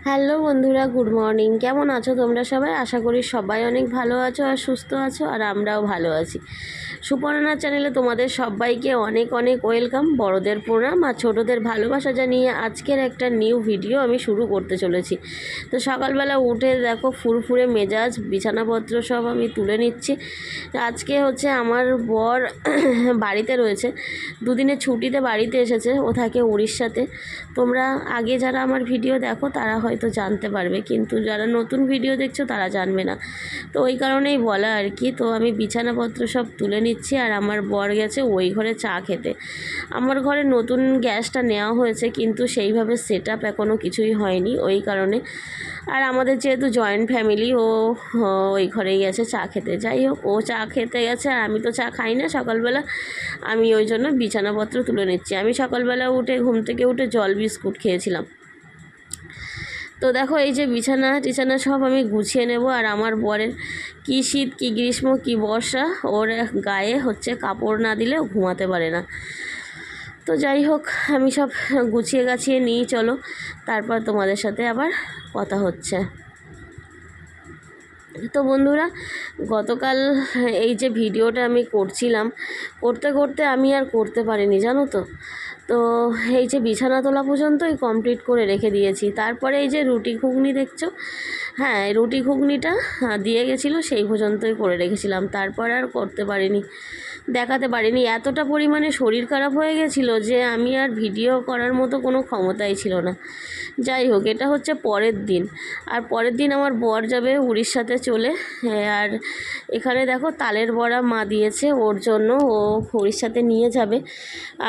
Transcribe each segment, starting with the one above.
Hello বন্ধুরা, good morning. কেমন আছো তোমরা সবাই? আশা করি সবাই অনেক ভালো আছো আর সুস্থ আছো, আর আমরাও ভালো আছি। সুপর্ণা চ্যানেলে তোমাদের সবাইকে অনেক অনেক ওয়েলকাম। বড়দের প্রণাম আর ছোটদের ভালোবাসা জানিয়ে আজকের একটা নিউ ভিডিও আমি শুরু করতে চলেছি। তো সকালবেলা উঠে দেখো ফুরফুরে মেজাজ, বিছানাপত্র সব আমি তুলে নিচ্ছি। আজকে হচ্ছে আমার বর বাড়িতে রয়েছে, দুদিনের ছুটিতে বাড়িতে এসেছে। ও থাকে উড়িষ্যাতে। তোমরা আগে যারা আমার ভিডিও দেখো তারা হয়তো জানতে পারবে, কিন্তু যারা নতুন ভিডিও দেখছো তারা জানবে না। তো ওই কারণেই বলা আর কি। তো আমি বিছানাপত্র সব তুলে নিচ্ছি, আর আমার বর গেছে ওই ঘরে চা খেতে। আমার ঘরে নতুন গ্যাসটা নেওয়া হয়েছে, কিন্তু সেইভাবে সেট আপ এখনও কিছুই হয়নি, ওই কারণে। আর আমাদের যেহেতু জয়েন্ট ফ্যামিলি, ও ওই ঘরেই গেছে চা খেতে। যাই হোক, ও চা খেতে গেছে আর আমি তো চা খাই না সকালবেলা। আমি ওই জন্য বিছানাপত্র তুলে নিচ্ছি। আমি সকালবেলা উঠে ঘুম থেকে উঠে জল বিস্কুট খেয়েছিলাম। তো দেখো এই যে বিছানা টিছানা সব আমি গুছিয়ে নেব। আর আমার বরের কী শীত, কী গ্রীষ্ম, কী বর্ষা, ওর গায়ে হচ্ছে কাপড় না দিলে ঘুমাতে পারে না। তো যাই হোক, আমি সব গুছিয়ে গাছিয়ে নিই, চলো তারপর তোমাদের সাথে আবার কথা হচ্ছে। তো বন্ধুরা, গতকাল এই যে ভিডিওটা আমি করছিলাম, করতে করতে আমি আর করতে পারিনি, জানো তো। তো এই যে বিছানা তোলা পর্যন্তই কমপ্লিট করে রেখে দিয়েছি। তারপরে এই যে রুটি ঘুগনি দেখছো, হ্যাঁ রুটি ঘুগনিটা দিয়ে গেছিলো, সেই পর্যন্তই করে রেখেছিলাম। তারপর আর করতে পারিনি, দেখাতে পারিনি। এতটা পরিমাণে শরীর খারাপ হয়ে গেছিলো যে আমি আর ভিডিও করার মতো কোনো ক্ষমতাই ছিল না। যাই হোক, এটা হচ্ছে পরের দিন। আর পরের দিন আমার বর যাবে উড়িষ্যাতে চলে। আর এখানে দেখো তালের বড়া মা দিয়েছে ওর জন্য, ও উড়িষ্যাতে নিয়ে যাবে।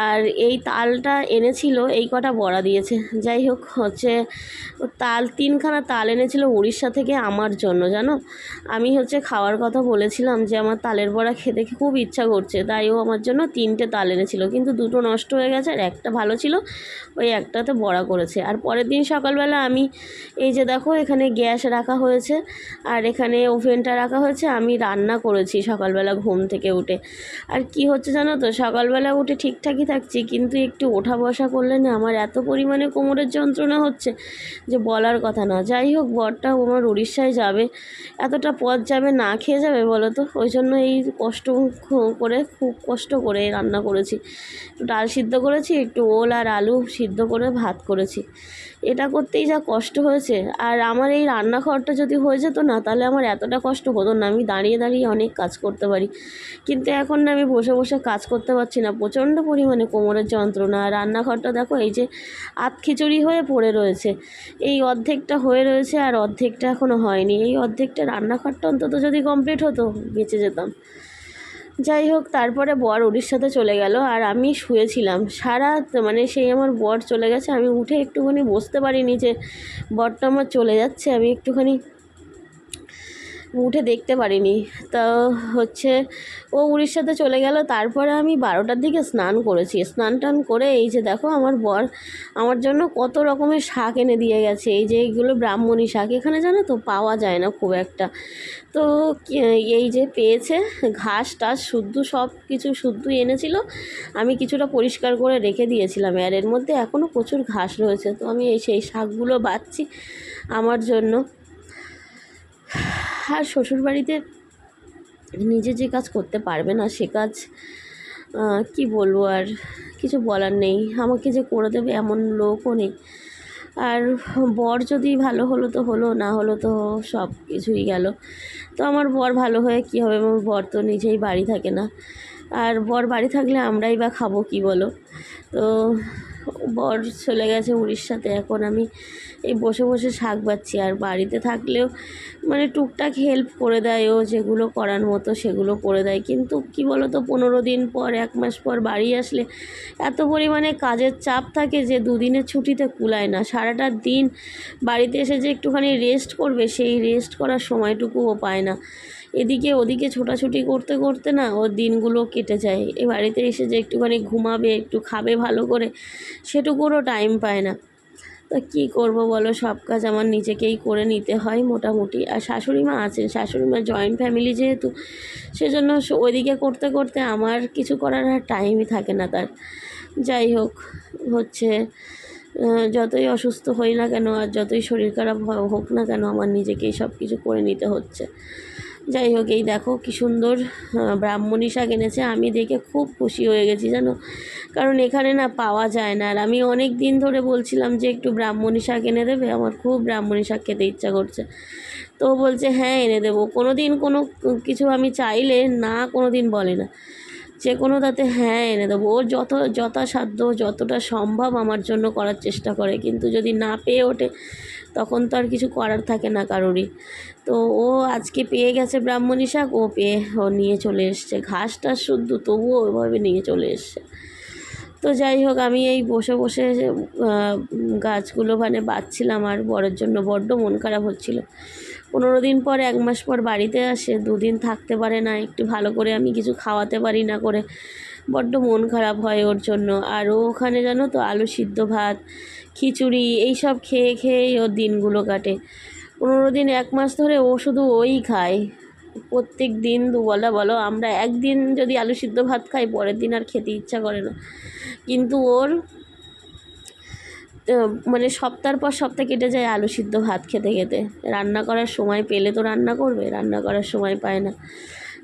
আর এই তালটা এনেছিল, এই কটা বড়া দিয়েছে। যাই হোক হচ্ছে তাল, 3খানা তাল এনেছিল উড়িষ্যা থেকে আমার জন্য, জানো। আমি হচ্ছে খাওয়ার কথা বলেছিলাম যে আমার তালের বড়া খেতে খুব ইচ্ছা করছে, তাই ও আমার জন্য 3টে তাল এনেছিল। কিন্তু 2টো নষ্ট হয়ে গেছে আর একটা ভালো ছিল, ওই একটাতে বড়া করেছে। আর পরের দিন সকালবেলা আমি এই যে দেখো এখানে গ্যাস রাখা হয়েছে আর এখানে ওভেনটা রাখা হয়েছে, আমি রান্না করেছি সকালবেলা ঘুম থেকে উঠে। আর কি হচ্ছে জানো তো, সকালবেলা উঠে ঠিকঠাকই থাকছি, কিন্তু একটু ওঠা বসা করলে না আমার এত পরিমাণে কোমরের যন্ত্রণা হচ্ছে যে বলার কথা না। যাই হোক, বরটা আমার উড়িষ্যায় যাবে, এতটা পথ যাবে, না খেয়ে যাবে বলো তো। ওই জন্য এই কষ্ট করে, খুব কষ্ট করে রান্না করেছি। একটু ডাল সিদ্ধ করেছি, একটু ওল আর আলু সিদ্ধ করে ভাত করেছি। এটা করতেই যা কষ্ট হয়েছে। আর আমার এই রান্নাঘরটা যদি হয়ে যেত না, তাহলে আমার এতটা কষ্ট হতো না। আমি দাঁড়িয়ে দাঁড়িয়ে অনেক কাজ করতে পারি, কিন্তু এখন না আমি বসে বসে কাজ করতে পারছি না, প্রচণ্ড পরিমাণে কোমরের যন্ত্রণা। আর রান্নাঘরটা দেখো এই যে খিচুড়ি হয়ে পড়ে রয়েছে, এই অর্ধেকটা হয়ে রয়েছে আর অর্ধেকটা এখনও হয়নি। এই অর্ধেকটা রান্নাঘরটা অন্তত যদি কমপ্লিট হতো বেঁচে যেতাম। যাই হোক, তারপরে বর উড়িষ্যাতে চলে গেল আর আমি শুয়েছিলাম সারা, মানে সেই আমার বর চলে গেছে, আমি উঠে একটুখানি বসতে পারিনি যে বরটা আমার চলে যাচ্ছে, আমি একটুখানি উঠে দেখতে পারিনি। তা হচ্ছে ও উড়িষ্যাতে চলে গেল। তারপরে আমি 12টার দিকে স্নান করেছি। স্নান টান করে এই যে দেখো আমার বর আমার জন্য কত রকমের শাক এনে দিয়ে গেছে। এই যে এইগুলো ব্রাহ্মণী শাক, এখানে জানো তো পাওয়া যায় না খুব একটা। তো এই যে পেয়েছে, ঘাস টাস শুদ্ধ সব কিছু শুদ্ধই এনেছিল। আমি কিছুটা পরিষ্কার করে রেখে দিয়েছিলাম, আর এর মধ্যে এখনও প্রচুর ঘাস রয়েছে। তো আমি সেই শাকগুলো বাছছি আমার জন্য। আর শ্বশুরবাড়িতে নিজে যে কাজ করতে পারবে না সে কাজ কি বলবো, আর কিছু বলার নেই। আমাকে যে করে দেবে এমন লোকও নেই। আর বর যদি ভালো হলো তো হলো, না হলো তো সব কিছুই গেল। তো আমার বর ভালো হয়ে কী হবে, আমার বর তো নিজেই বাড়ি থাকে না। আর বর বাড়ি থাকলে আমরাই বা খাবো কি বলো। তো বর চলে গেছে উড়িষ্যাতে, এখন আমি এই বসে বসে শাক বাচ্ছি। আর বাড়িতে থাকলেও মানে টুকটাক হেল্প করে দেয় ও, যেগুলো করার মতো সেগুলো করে দেয়। কিন্তু কি বলো তো, 15 দিন পর 1 মাস পর বাড়ি আসলে এত পরিমাণে কাজের চাপ থাকে যে 2 দিনের ছুটিতে কুলায় না। সারাটা দিন বাড়িতে এসে যে একটুখানি রেস্ট করবে, সেই রেস্ট করার সময়টুকুও পায় না। এদিকে ওদিকে ছোটাছুটি করতে করতে না ওর দিনগুলো কেটে যায়। এই বাড়িতে এসে যে একটুখানি ঘুমাবে, একটু খাবে ভালো করে, সেটুকুরও টাইম পায় না। তো কী করবো বলো, সব কাজ আমার নিজেকেই করে নিতে হয় মোটামুটি। আর শাশুড়ি মা আছেন, শাশুড়ি মা জয়েন্ট ফ্যামিলি যেহেতু, সেজন্য ওইদিকে করতে করতে আমার কিছু করার আর টাইমই থাকে না তার। যাই হোক হচ্ছে যতই অসুস্থ হই না কেন আর যতই শরীর খারাপ হোক না কেন আমার নিজেকেই সব কিছু করে নিতে হচ্ছে। যাই হোক, এই দেখো কী সুন্দর ব্রাহ্মণী শাক এনেছে। আমি দেখে খুব খুশি হয়ে গেছি জানো, কারণ এখানে না পাওয়া যায় না। আর আমি অনেক দিন ধরে বলছিলাম যে একটু ব্রাহ্মণী শাক এনে দেবে, আমার খুব ব্রাহ্মণী শাক খেতে ইচ্ছা করছে। তো বলছে হ্যাঁ এনে দেবো। কোনো দিন কোনো কিছু আমি চাইলে না কোনো দিন বলে না, যে কোনো তাতে হ্যাঁ এনে দেবো। ওর যথাসাধ্য যতটা সম্ভব আমার জন্য করার চেষ্টা করে, কিন্তু যদি না পেয়ে ওঠে তখন তো আর কিছু করার থাকে না কারোরই। তো ও আজকে পেয়ে গেছে ব্রাহ্মণী শাক, ও নিয়ে চলে এসছে, ঘাসটা শুদ্ধ তবুও ওইভাবে নিয়ে চলে এসছে। তো যাই হোক, আমি এই বসে বসে গাছগুলো বাঁচছিলাম, আর বরের জন্য বড্ড মন খারাপ হচ্ছিল। 15 দিন পর 1 মাস পর বাড়িতে আসে, 2 দিন থাকতে পারে না, একটু ভালো করে আমি কিছু খাওয়াতে পারি না করে, বড্ড মন খারাপ হয় ওর জন্য। আর ও ওখানে জানো তো আলু সিদ্ধ ভাত, খিচুড়ি এইসব খেয়ে খেয়েই ওর দিনগুলো কাটে। 15 দিন 1 মাস ধরে ও শুধু ওই খায়, প্রত্যেক দিন দুবেলা। বলো, আমরা একদিন যদি আলু সিদ্ধ ভাত খাই পরের দিন আর খেতে ইচ্ছা করে না, কিন্তু ওর সপ্তাহ পর সপ্তাহ কেটে যায় আলু সিদ্ধ ভাত খেতে খেতে। রান্না করার সময় পেলে তো রান্না করবে, রান্না করার সময় পায় না।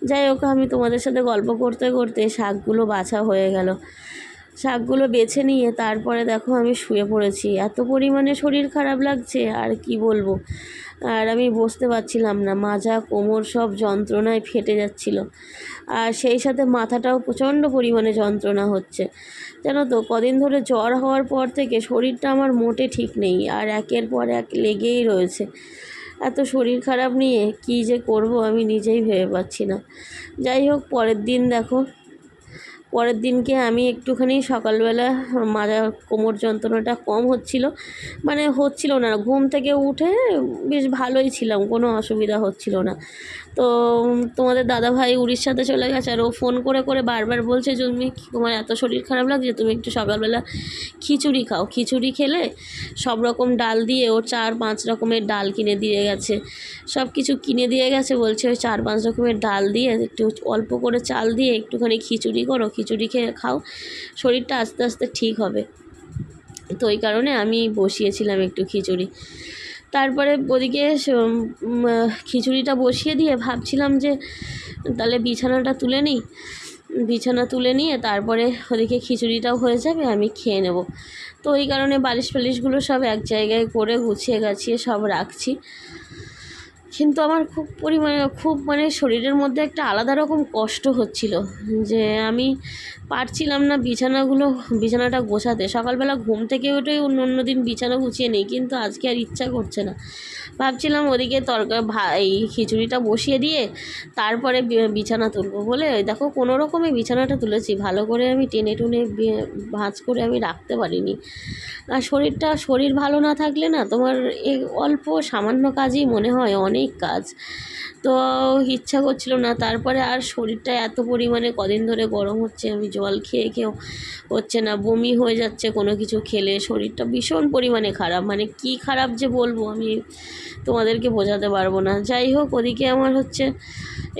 যাই হোক, আমি তোমাদের সাথে গল্প করতে করতে শাকগুলো বাছা হয়ে গেল। শাকগুলো বেছে নিয়ে তারপরে দেখো আমি শুয়ে পড়েছি। এত পরিমাণে শরীর খারাপ লাগছে আর কি বলবো। আর আমি বসতে পারছিলাম না, মাজা কোমর সব যন্ত্রণায় ফেটে যাচ্ছিল। আর সেই সাথে মাথাটাও প্রচণ্ড পরিমাণে যন্ত্রণা হচ্ছে। জানো তো, কদিন ধরে জ্বর হওয়ার পর থেকে শরীরটা আমার মোটে ঠিক নেই, আর একের পর এক লেগেই রয়েছে। এত শরীর খারাপ নিয়ে কী যে করব আমি নিজেই ভেবে পাচ্ছি না। যাই হোক, পরের দিনকে আমি একটুখানি সকালবেলা মাজা কোমর যন্ত্রণাটা কম হচ্ছিল না, ঘুম থেকে উঠে বেশ ভালোই ছিলাম, কোনো অসুবিধা হচ্ছিল না। তো তোমাদের দাদাভাই উড়িষ্যাতে চলে গেছে, আর ও ফোন করে করে বারবার বলছে যে তোমার এত শরীর খারাপ লাগছে, তুমি একটু সকালবেলা খিচুড়ি খাও। খিচুড়ি খেলে সব রকম ডাল দিয়ে, ও 4-5 রকমের ডাল কিনে দিয়ে গেছে, সব কিছু কিনে দিয়ে গেছে। বলছে ওই 4-5 রকমের ডাল দিয়ে একটু অল্প করে চাল দিয়ে একটুখানি খিচুড়ি করো, খিচুড়ি খেয়ে খাও, শরীরটা আস্তে আস্তে ঠিক হবে। তো ওই কারণে আমি বসিয়েছিলাম একটু খিচুড়ি। তারপরে ওদিকে খিচুড়িটা বসিয়ে দিয়ে ভাবছিলাম যে তাহলে বিছানাটা তুলে নিই। বিছানা তুলে নিয়ে তারপরে ওদিকে খিচুড়িটাও হয়ে যাবে, আমি খেয়ে নেব। তো ওই কারণে বালিশ ফালিশগুলো সব এক জায়গায় করে গুছিয়ে গাছিয়ে সব রাখছি। কিন্তু আমার খুব শরীরের মধ্যে একটা আলাদা রকম কষ্ট হচ্ছিল, যে আমি পারছিলাম না বিছানাটা গোছাতে। সকালবেলা ঘুম থেকে উঠে অন্য দিন বিছানা গুছিয়ে নিই, কিন্তু আজকে আর ইচ্ছা করছে না। ভাবছিলাম ওদিকে এই খিচুড়িটা বসিয়ে দিয়ে তারপরে বিছানা তুলবো বলে, দেখো কোনো রকমে বিছানাটা তুলেছি, ভালো করে আমি টেনে টুনে ভাঁজ করে আমি রাখতে পারিনি। আর শরীর ভালো না থাকলে না, তোমার এই অল্প সামান্য কাজই মনে হয় অনেক কাজ। তো ইচ্ছা করছিল না। তারপরে আর শরীরটা এত পরিমাণে কদিন ধরে গরম হচ্ছে, আমি জল খেয়ে খেয়েও হচ্ছে না, বমি হয়ে যাচ্ছে কোনো কিছু খেলে। শরীরটা ভীষণ পরিমাণে খারাপ, কি খারাপ যে বলবো আমি তোমাদেরকে বোঝাতে পারবো না। যাই হোক, ওদিকে আমার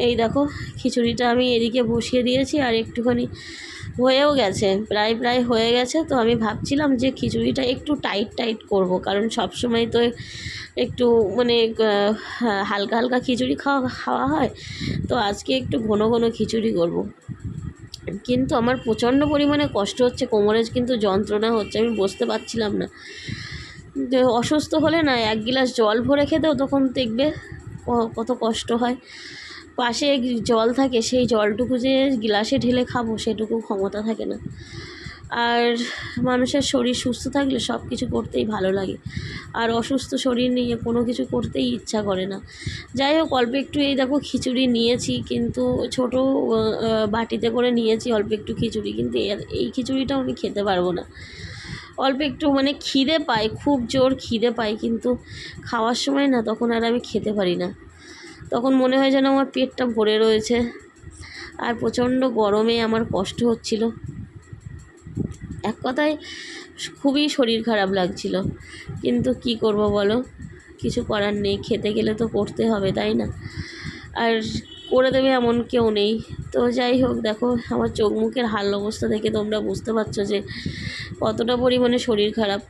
এই দেখো খিচুড়িটা আমি এদিকে বসিয়ে দিয়েছি, আর একটুখানি হয়েও গেছে, প্রায় হয়ে গেছে। তো আমি ভাবছিলাম যে খিচুড়িটা একটু টাইট করব, কারণ সব সময় তো একটু হালকা হালকা খিচুড়ি খাওয়া হয়। তো আজকে একটু ঘন ঘন খিচুড়ি করব। কিন্তু আমার প্রচণ্ড পরিমাণে কষ্ট হচ্ছে, কোমরে কিন্তু যন্ত্রণা হচ্ছে, আমি বসতে পারছিলাম না। অসুস্থ হলে না 1 গ্লাস জল ভরে খেতেও তখন দেখবে কত কষ্ট হয়। পাশে জল থাকে, সেই জলটুকু যে গ্লাসে ঢেলে খাবো সেটুকু ক্ষমতা থাকে না। আর মানুষের শরীর সুস্থ থাকলে সব কিছু করতেই ভালো লাগে, আর অসুস্থ শরীর নিয়ে কোনো কিছু করতেই ইচ্ছা করে না। যাই হোক, অল্প একটু এই দেখো খিচুড়ি নিয়েছি, কিন্তু ছোটো বাটিতে করে নিয়েছি অল্প একটু খিচুড়ি, কিন্তু এই খিচুড়িটাও আমি খেতে পারবো না। অল্প একটু খিদে পায়, খুব জোর খিদে পায়, কিন্তু খাওয়ার সময় না তখন আর আমি খেতে পারি না। তখন মনে হয় যেন আমার পেটটা ভরে রয়েছে। আর প্রচণ্ড গরমে আমার কষ্ট হচ্ছিল, এক কথায় খুবই শরীর খারাপ লাগছিল। কিন্তু কি করব বলো, কিছু করার নেই, খেতে গেলে তো করতে হবে, তাই না? আর করে দেবে এমন কেউ নেই। তো যাই হোক, দেখো আমার চোখ মুখের হাল অবস্থা দেখে তোমরা বুঝতে পারছো যে কতটা পরিমাণে শরীর খারাপ।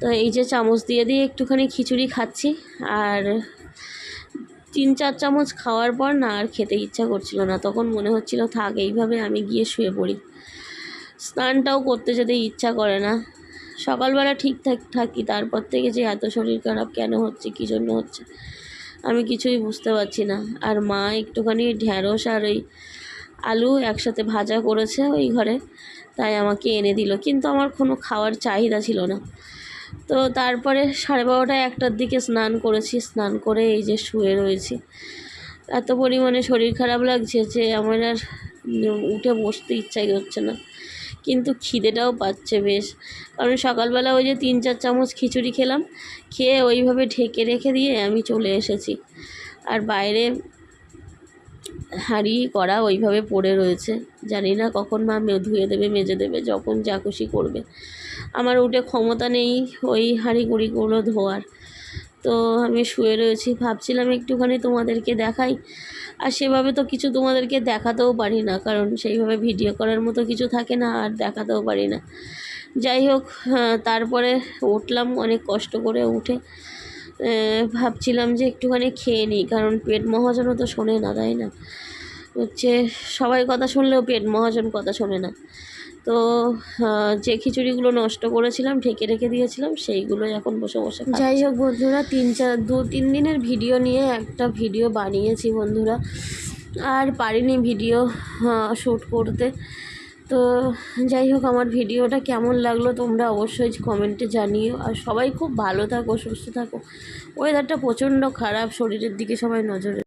তো এই যে চামচ দিয়ে দিয়ে একটুখানি খিচুড়ি খাচ্ছি। আর 3-4 চামচ খাওয়ার পর না আর খেতে ইচ্ছা করছিল না, তখন মনে হচ্ছিল থাক এইভাবে আমি গিয়ে শুয়ে পড়ি। স্নানটাও করতে যেতে ইচ্ছা করে না। সকালবেলা ঠিকঠাক থাকি, তারপর থেকে যে এত শরীর খারাপ কেন হচ্ছে, কী জন্য হচ্ছে আমি কিছুই বুঝতে পারছি না। আর মা একটুখানি ঢ্যাঁড়স আর ওই আলু একসাথে ভাজা করেছে ওই ঘরে, তাই আমাকে এনে দিল, কিন্তু আমার কোনো খাওয়ার চাহিদা ছিল না। তো তারপরে 12:30 1টার দিকে স্নান করেছি, স্নান করে এই যে শুয়ে রয়েছি। এত পরিমাণে শরীর খারাপ লাগছে যে আমার আর উঠে বসতে ইচ্ছাই হচ্ছে না, কিন্তু খিদেটাও পাচ্ছে বেশ। কারণ সকালবেলা ওই যে 3-4 চামচ খিচুড়ি খেলাম, খেয়ে ওইভাবে ঢেকে রেখে দিয়ে আমি চলে এসেছি। আর বাইরে হাঁড়ি কড়া ওইভাবে পড়ে রয়েছে, জানি না কখন মা ধুয়ে দেবে, মেজে দেবে, যখন যা খুশি করবে। আমার উঠে ক্ষমতা নেই ওই হাঁড়ি কুড়িগুলো ধোয়ার। তো আমি শুয়ে রয়েছি, ভাবছিলাম একটুখানি তোমাদেরকে দেখাই। আর সেভাবে তো কিছু তোমাদেরকে দেখাতেও পারি না, কারণ সেইভাবে ভিডিও করার মতো কিছু থাকে না, আর দেখাতেও পারি না। যাই হোক, তারপরে উঠলাম অনেক কষ্ট করে উঠে। ভাবছিলাম যে একটুখানি খেয়ে নিই, কারণ পেট মহাজনও তো শোনে না, তাই না? হচ্ছে সবাই কথা শুনলেও পেট মহাজন কথা শোনে না। তো যে খিচুড়িগুলো নষ্ট করেছিলাম, ঢেকে রেখে দিয়েছিলাম, সেইগুলো এখন বসে বসে খাচ্ছি। যাই হোক বন্ধুরা, 2-3 দিনের ভিডিও নিয়ে একটা ভিডিও বানিয়েছি বন্ধুরা, আর পারিনি ভিডিও শ্যুট করতে। তো যাই হোক, আমার ভিডিওটা কেমন লাগলো তোমরা অবশ্যই কমেন্টে জানিও। আর সবাই খুব ভালো থাকো, সুস্থ থাকো। ওয়েদারটা প্রচণ্ড খারাপ, শরীরের দিকে সবাই নজর